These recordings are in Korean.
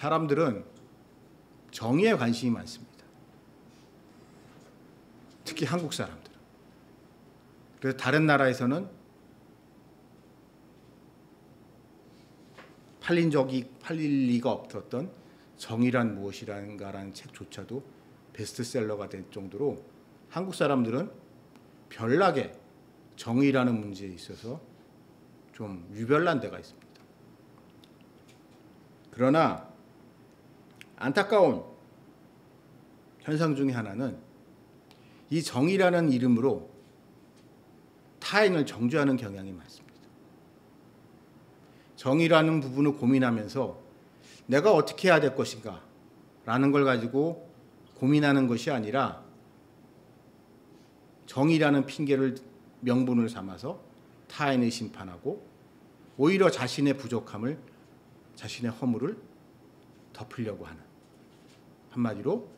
사람들은 정의에 관심이 많습니다. 특히 한국 사람들은. 그래서 다른 나라에서는 팔릴 리가 없었던 정의란 무엇이란가라는 책조차도 베스트셀러가 될 정도로 한국 사람들은 별나게 정의라는 문제에 있어서 좀 유별난 데가 있습니다. 그러나 안타까운 현상 중에 하나는 이 정의라는 이름으로 타인을 정죄하는 경향이 많습니다. 정의라는 부분을 고민하면서 내가 어떻게 해야 될 것인가 라는 걸 가지고 고민하는 것이 아니라 정의라는 핑계를 명분을 삼아서 타인을 심판하고 오히려 자신의 부족함을, 자신의 허물을 덮으려고 하는, 한마디로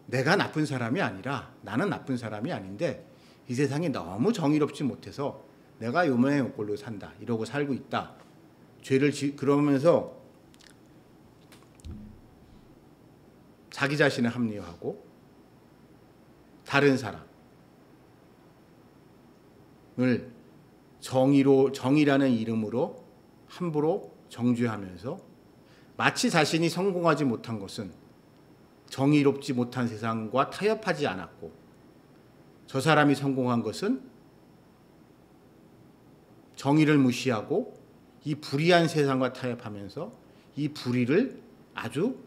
내가 나쁜 사람이 아니라, 나는 나쁜 사람이 아닌데 이 세상이 너무 정의롭지 못해서 내가 요 모양 요 꼴로 산다, 이러고 살고 있다. 그러면서 자기 자신을 합리화하고 다른 사람을 정의라는 이름으로 함부로 정죄하면서 마치 자신이 성공하지 못한 것은 정의롭지 못한 세상과 타협하지 않았고, 저 사람이 성공한 것은 정의를 무시하고 이 불의한 세상과 타협하면서 이 불의를 아주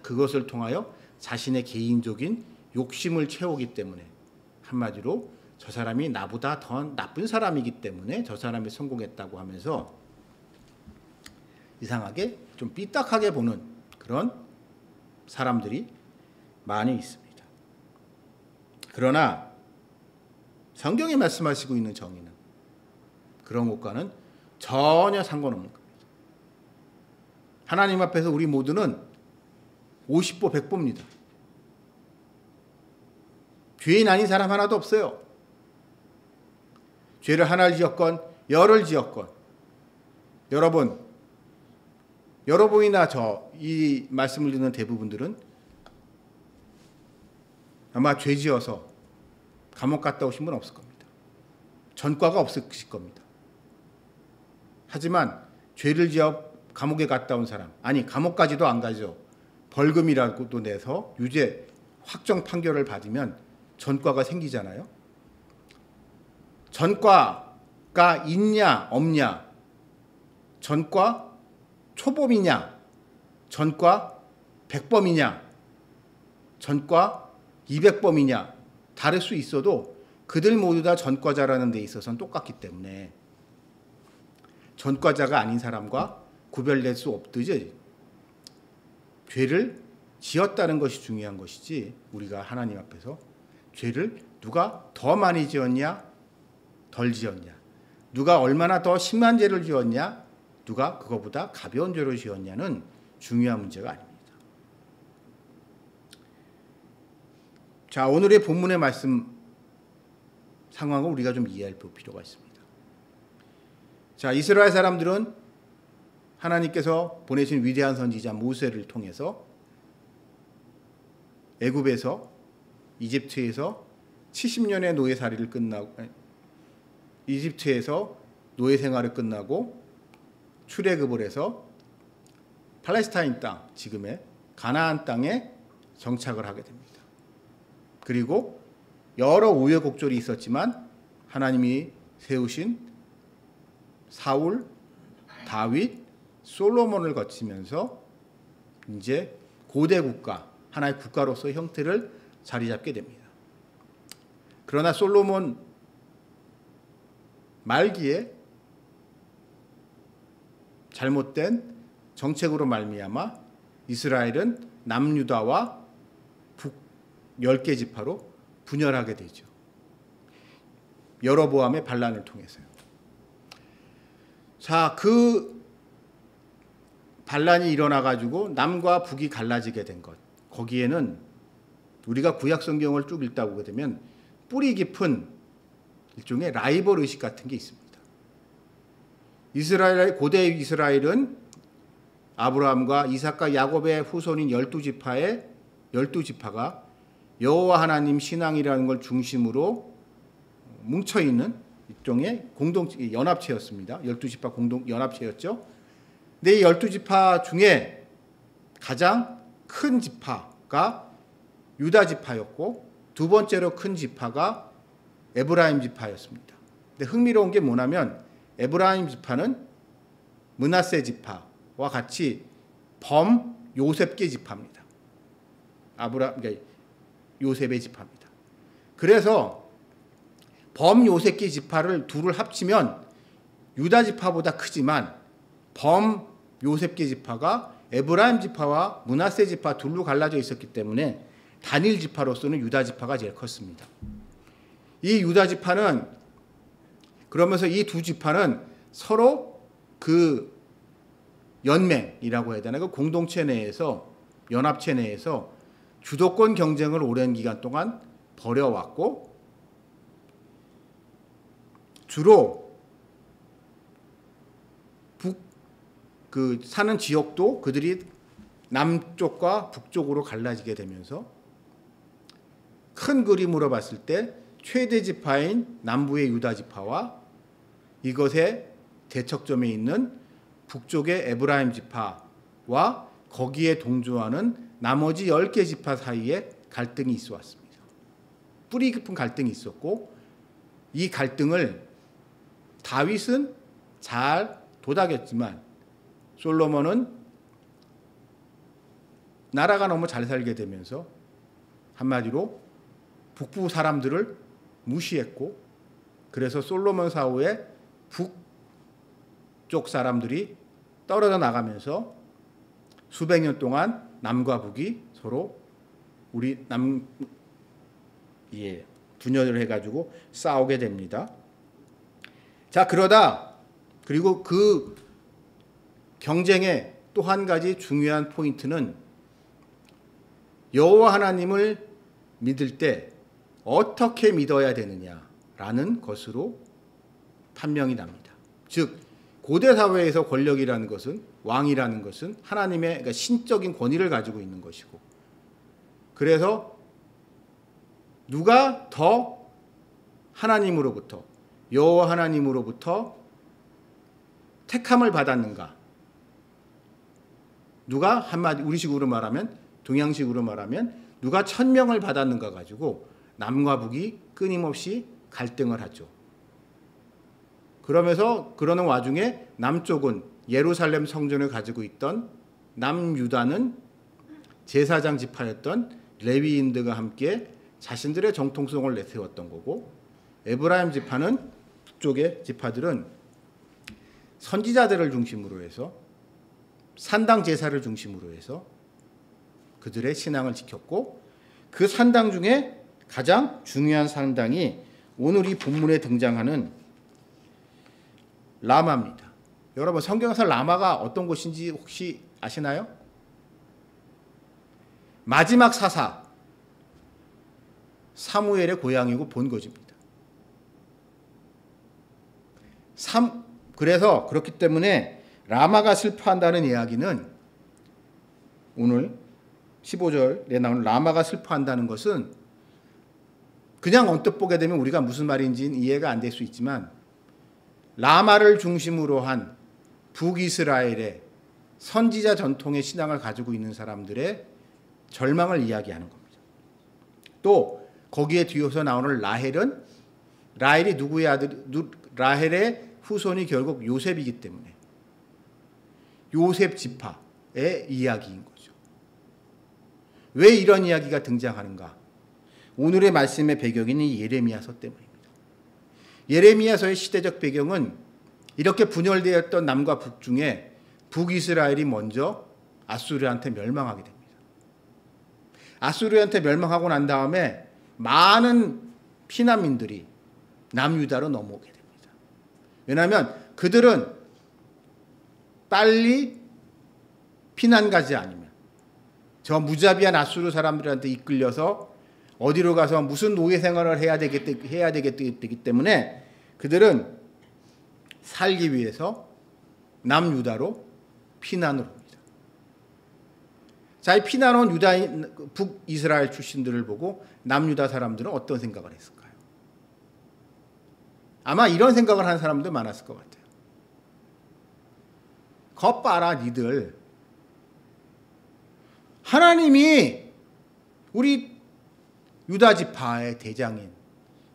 그것을 통하여 자신의 개인적인 욕심을 채우기 때문에, 한마디로 저 사람이 나보다 더 나쁜 사람이기 때문에 저 사람이 성공했다고 하면서 이상하게 좀 삐딱하게 보는 그런 사람들이 많이 있습니다. 그러나 성경이 말씀하시고 있는 정의는 그런 것과는 전혀 상관없는 겁니다. 하나님 앞에서 우리 모두는 50보 100보입니다. 죄인 아닌 사람 하나도 없어요. 죄를 하나를 지었건 열을 지었건, 여러분이나 이 말씀을 듣는 대부분들은 아마 죄 지어서 감옥 갔다 오신 분 없을 겁니다. 전과가 없으실 겁니다. 하지만 죄를 지어 감옥에 갔다 온 사람, 아니 감옥까지도 안 가죠. 벌금이라고도 내서 유죄 확정 판결을 받으면 전과가 생기잖아요. 전과가 있냐 없냐, 전과 초범이냐, 전과 100범이냐, 전과 200범이냐 다를 수 있어도 그들 모두 다 전과자라는 데 있어서는 똑같기 때문에 전과자가 아닌 사람과 구별될 수 없듯이 죄를 지었다는 것이 중요한 것이지, 우리가 하나님 앞에서 죄를 누가 더 많이 지었냐 덜 지었냐, 누가 얼마나 더 심한 죄를 지었냐, 누가 그거보다 가벼운 죄를 지었냐는 중요한 문제가 아닙니다. 자, 오늘의 본문의 말씀 상황을 우리가 좀 이해할 필요가 있습니다. 자, 이스라엘 사람들은 하나님께서 보내신 위대한 선지자 모세를 통해서 애굽에서, 이집트에서 70년의 노예살이를 끝나고, 이집트에서 노예 생활을 끝나고 출애굽을 해서 팔레스타인 땅, 지금의 가나안 땅에 정착을 하게 됩니다. 그리고 여러 우여곡절이 있었지만 하나님이 세우신 사울, 다윗, 솔로몬을 거치면서 이제 고대 국가, 하나의 국가로서의 형태를 자리 잡게 됩니다. 그러나 솔로몬 말기에 잘못된 정책으로 말미암아 이스라엘은 남유다와 북 10개 지파로 분열하게 되죠. 여로보암의 반란을 통해서요. 자, 그 반란이 일어나가지고 남과 북이 갈라지게 된 것, 거기에는 우리가 구약 성경을 쭉 읽다 보게 되면 뿌리 깊은 일종의 라이벌 의식 같은 게 있습니다. 고대 이스라엘은 아브라함과 이삭과 야곱의 후손인 12지파가 여호와 하나님 신앙이라는 걸 중심으로 뭉쳐있는 일종의 연합체였습니다. 12지파 연합체였죠. 근데 이 12지파 중에 가장 큰 지파가 유다 지파였고 두 번째로 큰 지파가 에브라임 지파였습니다. 근데 흥미로운 게 뭐냐면 에브라임 지파는 므낫세 지파와 같이 요셉계 지파입니다. 그러니까 요셉의 지파입니다. 그래서 요셉계 지파를 둘을 합치면 유다 지파보다 크지만 요셉계 지파가 에브라임 지파와 므낫세 지파 둘로 갈라져 있었기 때문에 단일 지파로서는 유다 지파가 제일 컸습니다. 이 유다 지파는 그러면서 이 두 지파는 서로 그 연맹이라고 해야 되나 그 공동체 내에서 연합체 내에서 주도권 경쟁을 오랜 기간 동안 벌여왔고 주로 사는 지역도 그들이 남쪽과 북쪽으로 갈라지게 되면서 큰 그림으로 봤을 때 최대 지파인 남부의 유다 지파와 이것의 대척점에 있는 북쪽의 에브라임 지파와 거기에 동조하는 나머지 10개 지파 사이에 갈등이 있어 왔습니다. 뿌리 깊은 갈등이 있었고 이 갈등을 다윗은 잘 도닥였지만 솔로몬은 나라가 너무 잘 살게 되면서 한마디로 북부 사람들을 무시했고 그래서 솔로몬 사후에 북쪽 사람들이 떨어져 나가면서 수백 년 동안 남과 북이 서로 분열을 해가지고 싸우게 됩니다. 자, 그리고 그 경쟁의 또 한 가지 중요한 포인트는 여호와 하나님을 믿을 때 어떻게 믿어야 되느냐라는 것으로 판명이 납니다. 즉 고대 사회에서 권력이라는 것은 왕이라는 것은 하나님의 그러니까 신적인 권위를 가지고 있는 것이고 그래서 누가 더 하나님으로부터 여호와 하나님으로부터 택함을 받았는가 누가 한마디 우리식으로 말하면 동양식으로 말하면 누가 천명을 받았는가 가지고 남과 북이 끊임없이 갈등을 하죠. 그러는 와중에 남쪽은 예루살렘 성전을 가지고 있던 남유다는 제사장 지파였던 레위인들과 함께 자신들의 정통성을 내세웠던 거고 에브라임 지파는 북쪽의 지파들은 선지자들을 중심으로 해서 산당 제사를 중심으로 해서 그들의 신앙을 지켰고 그 산당 중에 가장 중요한 산당이 오늘 이 본문에 등장하는 라마입니다. 여러분 성경에서 라마가 어떤 곳인지 혹시 아시나요? 마지막 사사 사무엘의 고향이고 본거지입니다. 그래서 그렇기 때문에 라마가 슬퍼한다는 이야기는 오늘 15절에 나오는 라마가 슬퍼한다는 것은 그냥 언뜻 보게 되면 우리가 무슨 말인지는 이해가 안 될 수 있지만 라마를 중심으로 한 북이스라엘의 선지자 전통의 신앙을 가지고 있는 사람들의 절망을 이야기하는 겁니다. 또 거기에 뒤에서 나오는 라헬이 누구의 라헬의 후손이 결국 요셉이기 때문에 요셉 지파의 이야기인 거죠. 왜 이런 이야기가 등장하는가? 오늘의 말씀의 배경인 예레미야서 때문입니다. 예레미야서의 시대적 배경은 이렇게 분열되었던 남과 북 중에 북이스라엘이 먼저 아수르한테 멸망하게 됩니다. 아수르한테 멸망하고 난 다음에 많은 피난민들이 남유다로 넘어오게 됩니다. 왜냐하면 그들은 빨리 피난 가지 않으면 저 무자비한 아수르 사람들한테 이끌려서 어디로 가서 무슨 노예 생활을 해야 되기 때문에 그들은 살기 위해서 남유다로 피난을 옵니다. 자기 피난온 유다인 북이스라엘 출신들을 보고 남유다 사람들은 어떤 생각을 했을까요? 아마 이런 생각을 하는 사람도 많았을 것 같아요. 것 봐라 니들. 하나님이 우리 유다 지파의 대장인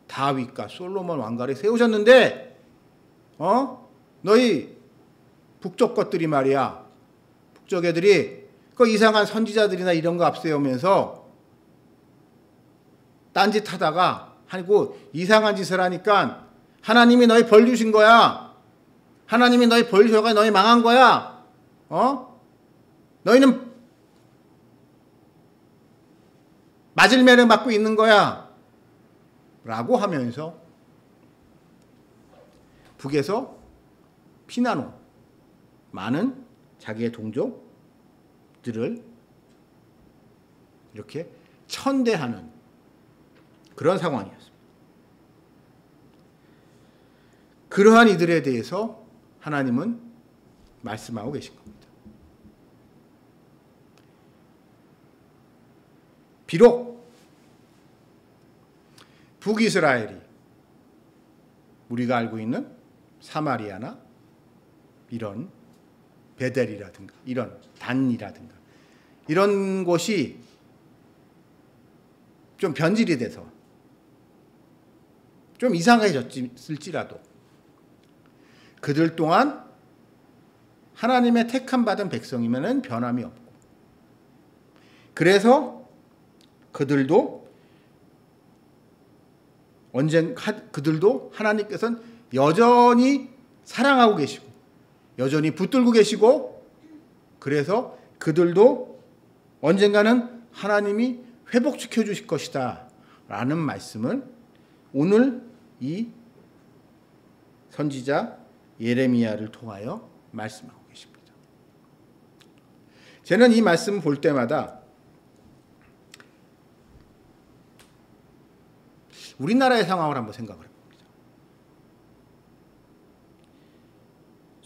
다윗과 솔로몬 왕가를 세우셨는데 너희 북쪽 것들이 말이야, 북쪽 애들이 그 이상한 선지자들이나 이런 거 앞세우면서 딴짓 하다가 하고 이상한 짓을 하니까 하나님이 너희 벌 주신 거야. 하나님이 너희 벌 주셔가 너희 망한 거야. 너희는 맞을 매를 맞고 있는 거야. 라고 하면서 북에서 피난온 많은 자기의 동족들을 이렇게 천대하는 그런 상황이었습니다. 그러한 이들에 대해서 하나님은 말씀하고 계신 겁니다. 비록 북이스라엘이 우리가 알고 있는 사마리아나 이런 베델이라든가 이런 단이라든가 이런 곳이 좀 변질이 돼서 좀 이상해졌을지라도 그들 또한 하나님의 택함 받은 백성이면은 변함이 없고, 그래서 그들도 그들도 하나님께서는 여전히 사랑하고 계시고 여전히 붙들고 계시고, 그래서 그들도 언젠가는 하나님이 회복시켜 주실 것이다 라는 말씀을 오늘 이 선지자 예레미야를 통하여 말씀하고 계십니다. 저는 이 말씀을 볼 때마다 우리나라의 상황을 한번 생각을 해봅니다.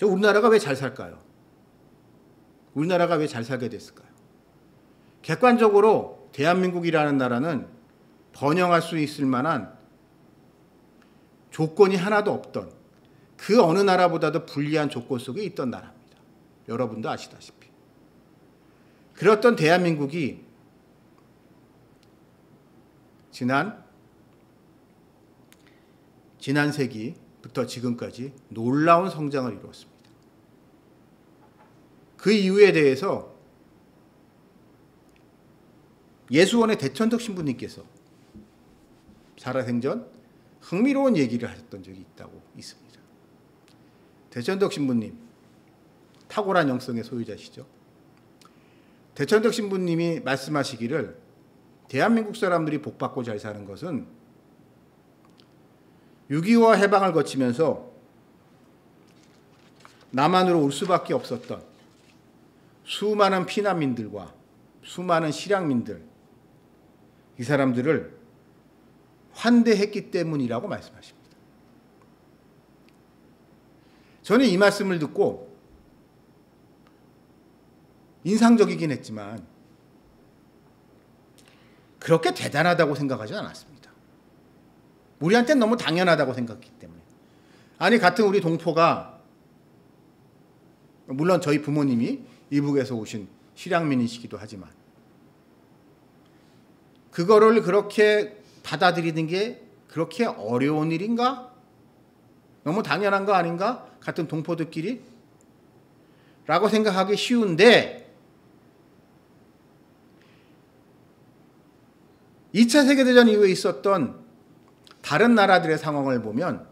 우리나라가 왜 잘 살까요? 우리나라가 왜 잘 살게 됐을까요? 객관적으로 대한민국이라는 나라는 번영할 수 있을 만한 조건이 하나도 없던 그 어느 나라보다도 불리한 조건 속에 있던 나라입니다. 여러분도 아시다시피. 그랬던 대한민국이 지난 세기부터 지금까지 놀라운 성장을 이루었습니다. 그 이유에 대해서 예수원의 대천덕 신부님께서 살아생전 흥미로운 얘기를 하셨던 적이 있습니다. 대천덕 신부님, 탁월한 영성의 소유자시죠. 대천덕 신부님이 말씀하시기를 대한민국 사람들이 복받고 잘 사는 것은 6.25와 해방을 거치면서 남한으로 올 수밖에 없었던 수많은 피난민들과 수많은 실향민들, 이 사람들을 환대했기 때문이라고 말씀하십니다. 저는 이 말씀을 듣고 인상적이긴 했지만 그렇게 대단하다고 생각하지 않았습니다. 우리한테는 너무 당연하다고 생각했기 때문에. 아니, 같은 우리 동포가, 물론 저희 부모님이 이북에서 오신 실향민이시기도 하지만 그거를 그렇게 받아들이는 게 그렇게 어려운 일인가? 너무 당연한 거 아닌가? 같은 동포들끼리? 라고 생각하기 쉬운데 2차 세계대전 이후에 있었던 다른 나라들의 상황을 보면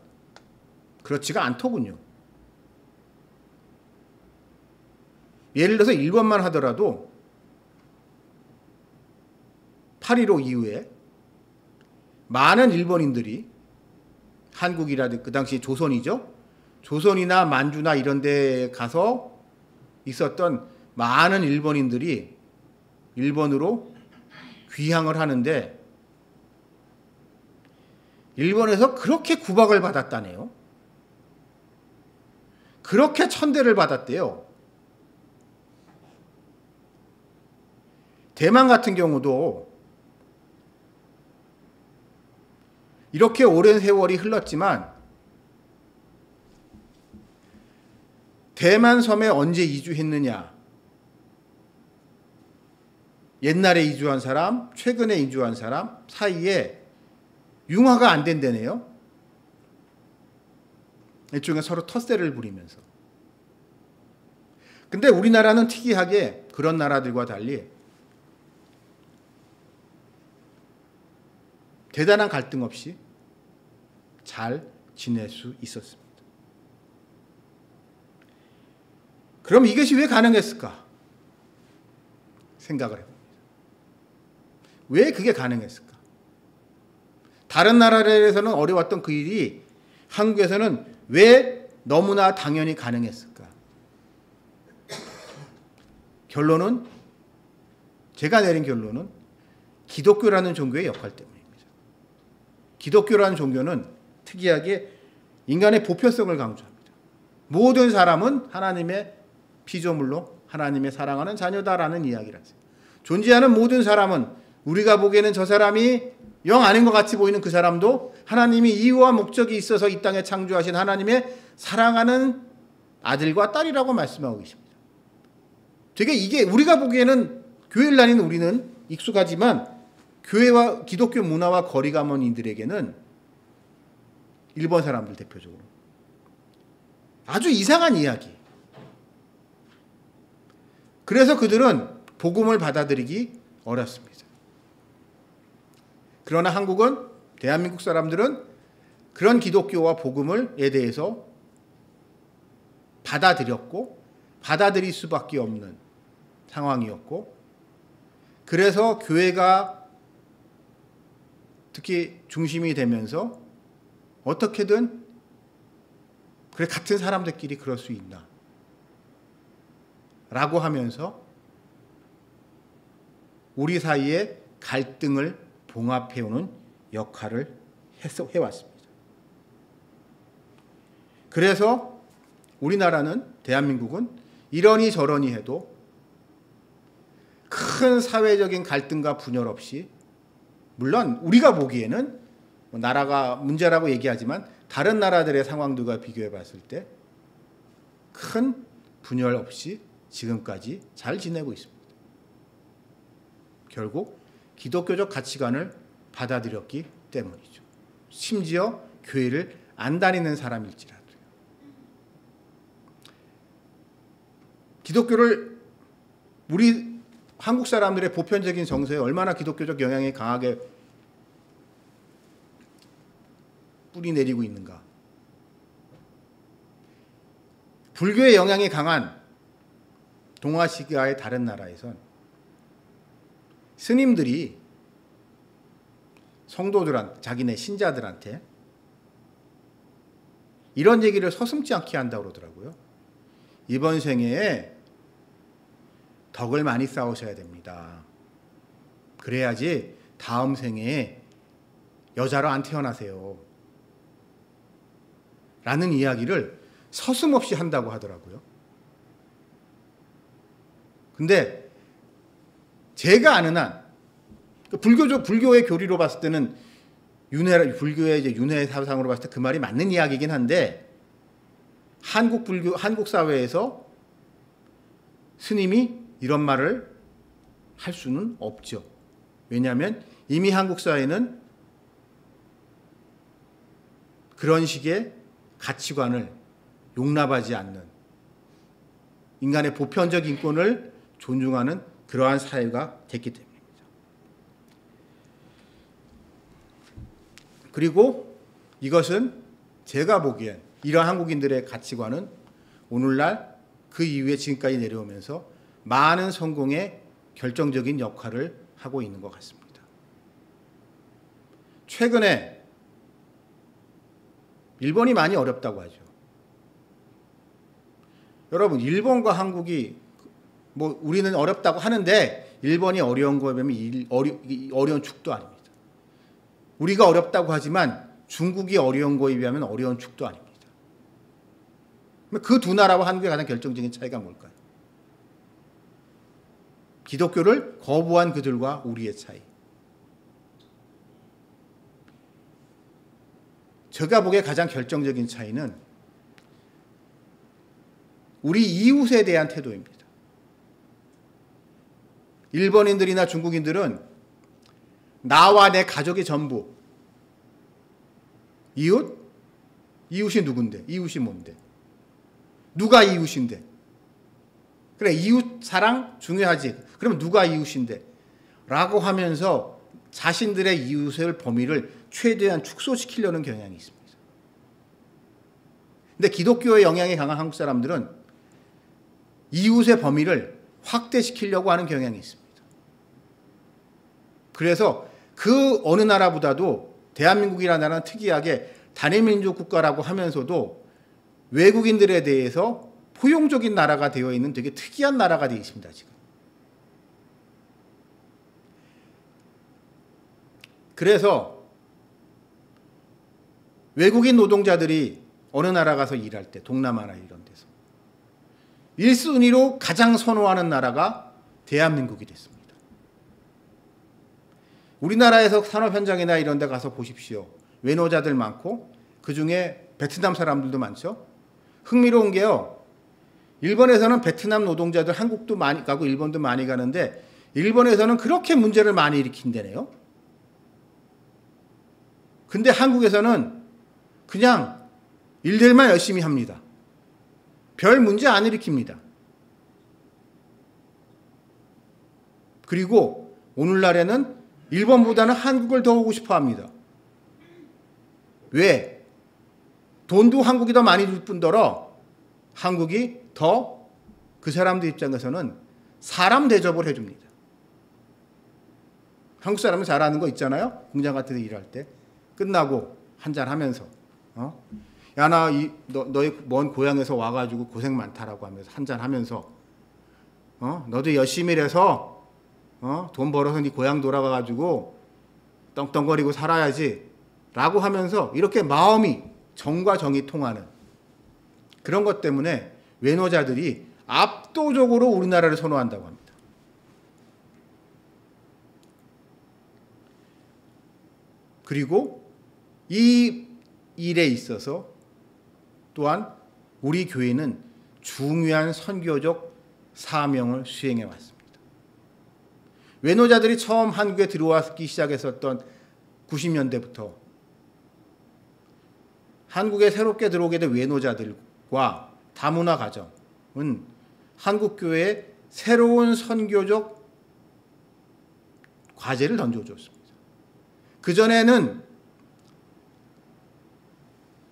그렇지가 않더군요. 예를 들어서 일본만 하더라도 8.15 이후에 많은 일본인들이 한국이라든지 그 당시 조선이죠. 조선이나 만주나 이런 데 가서 있었던 많은 일본인들이 일본으로 귀향을 하는데 일본에서 그렇게 구박을 받았다네요. 그렇게 천대를 받았대요. 대만 같은 경우도 이렇게 오랜 세월이 흘렀지만 대만 섬에 언제 이주했느냐? 옛날에 이주한 사람, 최근에 이주한 사람 사이에 융화가 안 된다네요. 일종의 서로 텃세를 부리면서. 근데 우리나라는 특이하게 그런 나라들과 달리 대단한 갈등 없이 잘 지낼 수 있었습니다. 그럼 이것이 왜 가능했을까? 생각을 해봅니다. 왜 그게 가능했을까? 다른 나라에서는 어려웠던 그 일이 한국에서는 왜 너무나 당연히 가능했을까? 결론은, 제가 내린 결론은 기독교라는 종교의 역할 때문입니다. 기독교라는 종교는 특이하게 인간의 보편성을 강조합니다. 모든 사람은 하나님의 피조물로 하나님의 사랑하는 자녀다라는 이야기를 하세요. 존재하는 모든 사람은 우리가 보기에는 저 사람이 영 아닌 것 같이 보이는 그 사람도 하나님이 이유와 목적이 있어서 이 땅에 창조하신 하나님의 사랑하는 아들과 딸이라고 말씀하고 계십니다. 되게 이게 우리가 보기에는 교회를 다니는 우리는 익숙하지만 교회와 기독교 문화와 거리가 먼 이들에게는 일본 사람들 대표적으로 아주 이상한 이야기. 그래서 그들은 복음을 받아들이기 어렵습니다. 그러나 한국은, 대한민국 사람들은 그런 기독교와 복음에 대해서 받아들였고 받아들일 수밖에 없는 상황이었고, 그래서 교회가 특히 중심이 되면서 어떻게든 그래 같은 사람들끼리 그럴 수 있나 라고 하면서 우리 사이에 갈등을 봉합해오는 역할을 해왔습니다. 그래서 우리나라는, 대한민국은 이러니 저러니 해도 큰 사회적인 갈등과 분열 없이, 물론 우리가 보기에는 나라가 문제라고 얘기하지만 다른 나라들의 상황들과 비교해 봤을 때 큰 분열 없이 지금까지 잘 지내고 있습니다. 결국 기독교적 가치관을 받아들였기 때문이죠. 심지어 교회를 안 다니는 사람일지라도요. 기독교를 우리 한국 사람들의 보편적인 정서에 얼마나 기독교적 영향이 강하게 뿌리 내리고 있는가. 불교의 영향이 강한 동아시아의 다른 나라에선 스님들이 성도들한테, 자기네 신자들한테 이런 얘기를 서슴지 않게 한다고 그러더라고요. 이번 생애에 덕을 많이 쌓으셔야 됩니다. 그래야지 다음 생애에 여자로 안 태어나세요. 라는 이야기를 서슴없이 한다고 하더라고요. 근데 제가 아는 한 불교의 교리로 봤을 때는 불교의 이제 윤회 사상으로 봤을 때 그 말이 맞는 이야기이긴 한데, 한국 사회에서 스님이 이런 말을 할 수는 없죠. 왜냐하면 이미 한국 사회는 그런 식의 가치관을 용납하지 않는, 인간의 보편적 인권을 존중하는 그러한 사회가 됐기 때문입니다. 그리고 이것은 제가 보기엔 이러한 한국인들의 가치관은 오늘날 그 이후에 지금까지 내려오면서 많은 성공에 결정적인 역할을 하고 있는 것 같습니다. 최근에 일본이 많이 어렵다고 하죠. 여러분, 일본과 한국이 우리는 어렵다고 하는데 일본이 어려운 거에 비하면 어려운 축도 아닙니다. 우리가 어렵다고 하지만 중국이 어려운 거에 비하면 어려운 축도 아닙니다. 그 두 나라와 한국의 가장 결정적인 차이가 뭘까요? 기독교를 거부한 그들과 우리의 차이. 제가 보기에 가장 결정적인 차이는 우리 이웃에 대한 태도입니다. 일본인들이나 중국인들은 나와 내 가족이 전부. 이웃? 이웃이 누군데? 이웃이 뭔데? 누가 이웃인데? 그래, 이웃 사랑 중요하지. 그럼 누가 이웃인데? 라고 하면서 자신들의 이웃의 범위를 최대한 축소시키려는 경향이 있습니다. 근데 기독교의 영향이 강한 한국 사람들은 이웃의 범위를 확대시키려고 하는 경향이 있습니다. 그래서 그 어느 나라보다도 대한민국이라는 나라는 특이하게 단일민족 국가라고 하면서도 외국인들에 대해서 포용적인 나라가 되어 있는 되게 특이한 나라가 되어 있습니다, 지금. 그래서 외국인 노동자들이 어느 나라 가서 일할 때, 동남아나 이런 데서 1순위로 가장 선호하는 나라가 대한민국이 됐습니다. 우리나라에서 산업 현장이나 이런 데 가서 보십시오. 외노자들 많고 그중에 베트남 사람들도 많죠. 흥미로운 게요. 일본에서는 베트남 노동자들 한국도 많이 가고 일본도 많이 가는데 일본에서는 그렇게 문제를 많이 일으킨다네요. 근데 한국에서는 그냥 일들만 열심히 합니다. 별 문제 안 일으킵니다. 그리고 오늘날에는 일본보다는 한국을 더 오고 싶어 합니다. 왜? 돈도 한국이 더 많이 줄 뿐더러 한국이 더 그 사람들 입장에서는 사람 대접을 해줍니다. 한국 사람은 잘하는 거 있잖아요. 공장 같은 데 일할 때. 끝나고 한잔 하면서 야, 너희 먼 고향에서 와가지고 고생 많다라고 하면서 한잔 하면서 너도 열심히 일해서 돈 벌어서 네 고향 돌아가가지고 떵떵거리고 살아야지 라고 하면서 이렇게 마음이 정과 정이 통하는 그런 것 때문에 외노자들이 압도적으로 우리나라를 선호한다고 합니다. 그리고 이 일에 있어서 또한 우리 교회는 중요한 선교적 사명을 수행해 왔습니다. 외노자들이 처음 한국에 들어왔기 시작했었던 90년대부터 한국에 새롭게 들어오게 된 외노자들과 다문화 가정은 한국 교회에 새로운 선교적 과제를 던져줬습니다. 그전에는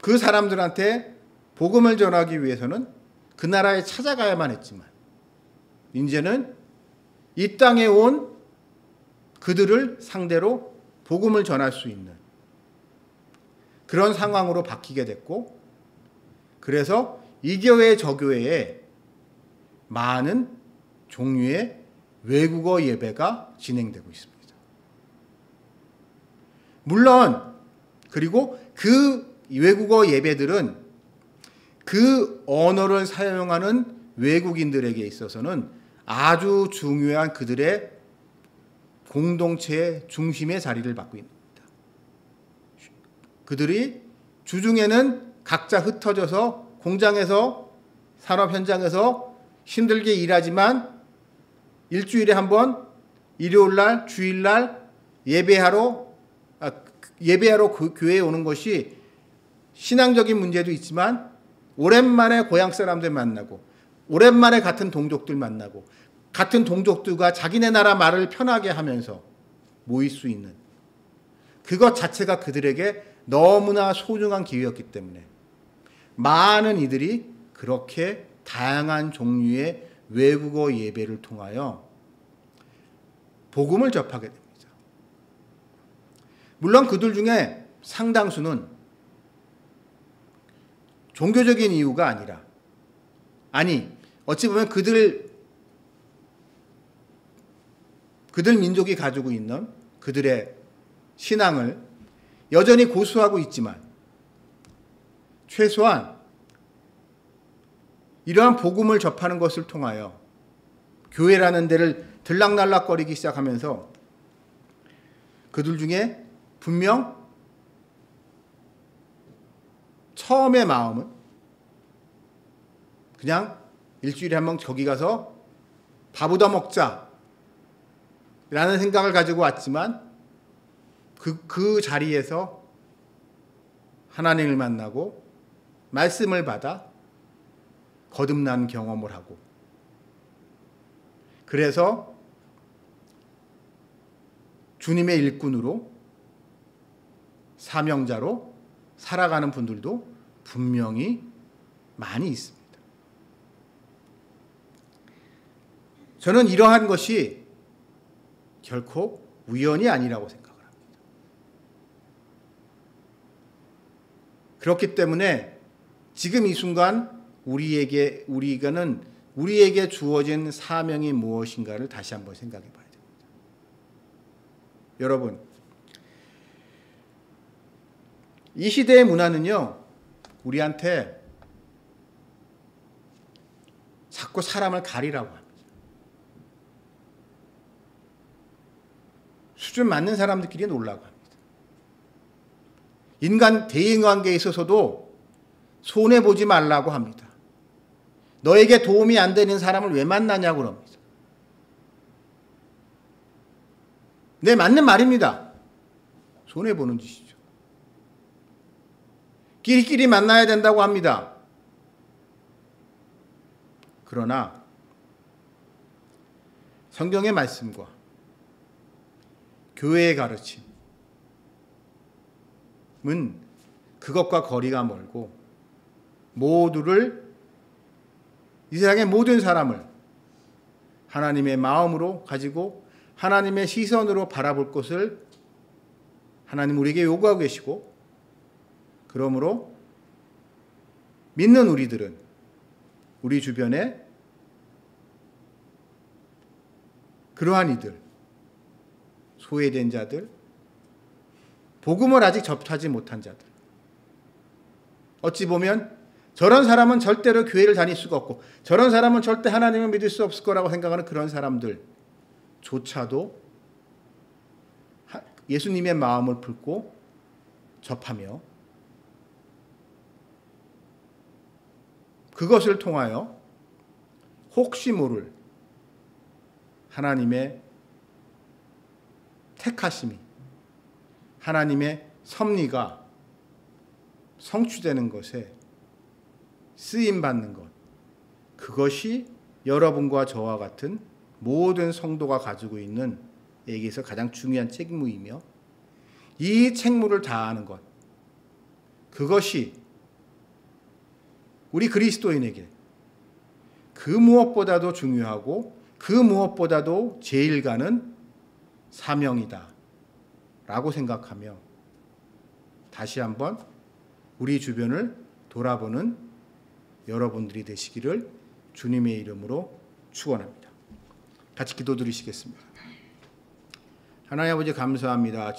그 사람들한테 복음을 전하기 위해서는 그 나라에 찾아가야만 했지만 이제는 이 땅에 온 그들을 상대로 복음을 전할 수 있는 그런 상황으로 바뀌게 됐고 그래서 이 교회 저 교회에 많은 종류의 외국어 예배가 진행되고 있습니다. 물론 그리고 그 외국어 예배들은 그 언어를 사용하는 외국인들에게 있어서는 아주 중요한 그들의 공동체의 중심의 자리를 맡고 있습니다. 그들이 주중에는 각자 흩어져서 공장에서 산업 현장에서 힘들게 일하지만 일주일에 한 번 일요일날 주일날 예배하러 교회에 오는 것이 신앙적인 문제도 있지만 오랜만에 고향 사람들 만나고 오랜만에 같은 동족들 만나고 같은 동족들과 자기네 나라 말을 편하게 하면서 모일 수 있는 그것 자체가 그들에게 너무나 소중한 기회였기 때문에 많은 이들이 그렇게 다양한 종류의 외국어 예배를 통하여 복음을 접하게 됩니다. 물론 그들 중에 상당수는 종교적인 이유가 아니라 어찌 보면 그들 민족이 가지고 있는 그들의 신앙을 여전히 고수하고 있지만 최소한 이러한 복음을 접하는 것을 통하여 교회라는 데를 들락날락거리기 시작하면서 그들 중에 분명 처음의 마음은 그냥 일주일에 한 번 저기 가서 밥 얻어 먹자 라는 생각을 가지고 왔지만 그 자리에서 하나님을 만나고 말씀을 받아 거듭난 경험을 하고, 그래서 주님의 일꾼으로 사명자로 살아가는 분들도 분명히 많이 있습니다. 저는 이러한 것이 결코 우연이 아니라고 생각을 합니다. 그렇기 때문에 지금 이 순간 우리가는 우리에게 주어진 사명이 무엇인가를 다시 한번 생각해 봐야 됩니다. 여러분, 이 시대의 문화는요, 우리한테 자꾸 사람을 가리라고 합니다. 수준 맞는 사람들끼리 놀라고 합니다. 대인관계에 있어서도 손해보지 말라고 합니다. 너에게 도움이 안 되는 사람을 왜 만나냐고 그럽니다. 네, 맞는 말입니다. 손해보는 짓이죠. 끼리끼리 만나야 된다고 합니다. 그러나 성경의 말씀과 교회의 가르침은 그것과 거리가 멀고, 이 세상의 모든 사람을 하나님의 마음으로 가지고 하나님의 시선으로 바라볼 것을 하나님 우리에게 요구하고 계시고, 그러므로 믿는 우리들은 우리 주변에 그러한 이들, 소외된 자들, 복음을 아직 접하지 못한 자들, 어찌 보면 저런 사람은 절대로 교회를 다닐 수가 없고 저런 사람은 절대 하나님을 믿을 수 없을 거라고 생각하는 그런 사람들조차도 예수님의 마음을 품고 접하며 그것을 통하여 혹시 모를 하나님의 택하심이, 하나님의 섭리가 성취되는 것에 쓰임받는 것, 그것이 여러분과 저와 같은 모든 성도가 가지고 있는 에게서 가장 중요한 책무이며, 이 책무를 다하는 것, 그것이 우리 그리스도인에게 그 무엇보다도 중요하고 그 무엇보다도 제일 가는 사명이다 라고 생각하며 다시 한번 우리 주변을 돌아보는 여러분들이 되시기를 주님의 이름으로 축원합니다. 같이 기도드리시겠습니다. 하나님 아버지, 감사합니다.